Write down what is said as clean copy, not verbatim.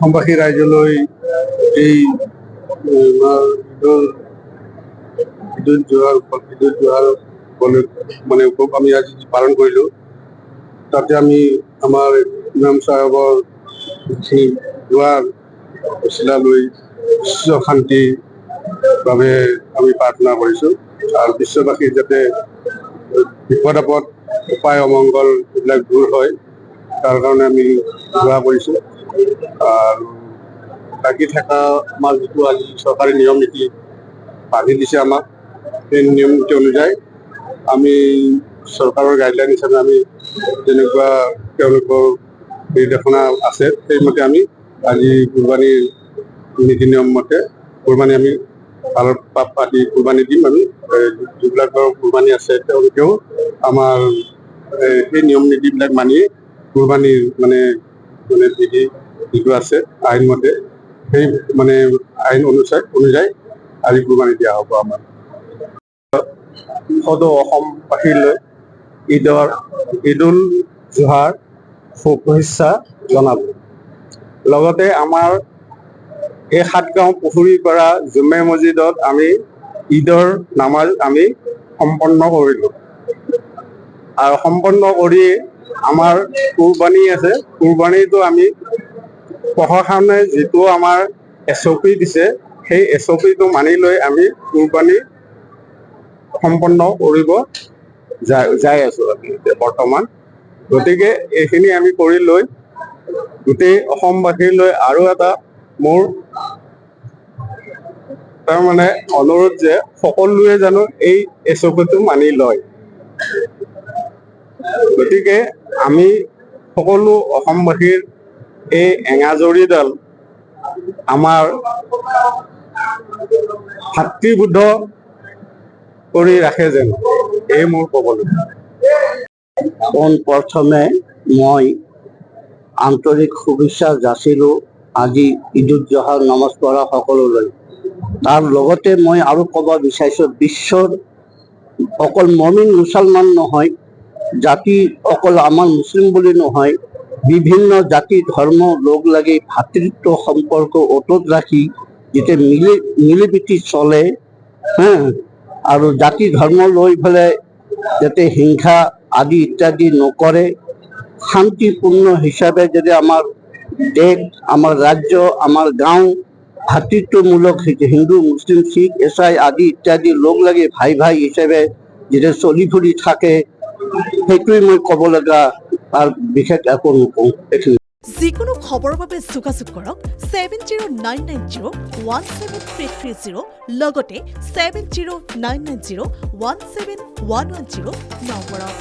অসমবাসী ৰাইজলৈ এই ঈদুল জোহাৰ মানে আমি আজি পালন কৰিলোঁ। তাতে আমি আমাৰ ইমাম চাহেবৰ যিখিনি দোৱাৰ চিলা লৈ বিশ্ব শান্তিৰ বাবে আমি প্ৰাৰ্থনা কৰিছোঁ আৰু বিশ্ববাসীৰ যাতে বিপদ আপদ উপায় অমংগল এইবিলাক দূৰ হয় তাৰ কাৰণে আমি দোৱা কৰিছোঁ। আৰু বাকী থকা আমাৰ যিটো আজি চৰকাৰী নিয়ম নীতি বান্ধি দিছে আমাক, সেই নিয়ম নীতি অনুযায়ী আমি চৰকাৰৰ গাইডলাইন হিচাপে আমি যেনেকুৱা তেওঁলোকৰ নিৰ্দেশনা আছে সেইমতে আমি আজি কুৰবানীৰ নীতি নিয়ম মতে কুৰবানী আমি পাতি কুৰবানী দিম। আমি যিবিলাকৰ কুৰবানী আছে তেওঁলোকেও আমাৰ সেই নিয়ম নীতিবিলাক মানি কুৰবানীৰ মানে বিধি যিটো আছে আইনমতে সেই মানে আইন অনুযায়ী আজি কুৰবানী দিয়া হ'ব। আমাৰ সদৌ অসমবাসীলৈ ঈদুল জোহাৰ শুভেচ্ছা জনালোঁ। লগতে আমাৰ এই সাতগাঁও পুখুৰীৰ পৰা জুমে মছজিদত আমি ঈদৰ নামাজ আমি সম্পন্ন কৰিলোঁ আৰু সম্পন্ন কৰি আমাৰ কুৰবানী আছে, কুৰবানীটো আমি প্ৰশাসনে যিটো আমাৰ SOP দিছে সেই SOPটো মানি লৈ আমি কুৰবানী সম্পন্ন কৰিব যাই আছোঁ আমি এতিয়া বৰ্তমান। গতিকে এইখিনি আমি কৰি লৈ গোটেই অসমবাসীলৈ আৰু এটা মোৰ তাৰমানে অনুৰোধ যে সকলোৱে জানো এই SOPটো মানি লয়। গতিকে আমি সকলো অসমবাসীৰ এই এঙাজৰীডাল আমাৰ ভাতৃবুদ্ধ কৰি ৰাখে যেন, এই মোৰ ক'বলৈ। প্ৰথমে মই আন্তৰিক শুভেচ্ছা যাচিলোঁ আজি ঈদুল জোহাৰ নমাজ পঢ়া সকলোলৈ। তাৰ লগতে মই আৰু ক'ব বিচাৰিছোঁ, বিশ্বৰ অকল মমিন মুছলমান নহয়, জাতি অকল আমাৰ মুছলিম বুলি নহয়, বিভিন্ন জাতি ধৰ্ম লগ লাগি ভাতৃত্ব সম্পৰ্ক অটুট ৰাখি যেতিয়া মিলিপ্ৰীতি চলে আৰু জাতি ধৰ্ম লৈ পেলাই যাতে হিংসা আদি ইত্যাদি নকৰে, শান্তিপূৰ্ণ হিচাপে যদি আমাৰ দেশ, আমাৰ ৰাজ্য, আমাৰ গাঁও ভাতৃত্বমূলক হিন্দু মুছলিম শিখ ইছাই আদি ইত্যাদি লগ লাগি ভাই ভাই হিচাপে যেতিয়া চলি ফুৰি থাকে, সেইটোৱে মই ক'ব লগা, তাৰ বিশেষ একো নকওঁ। যিকোনো খবৰৰ বাবে যোগাযোগ কৰক 7099017330 লগতে 7099017110 নম্বৰত।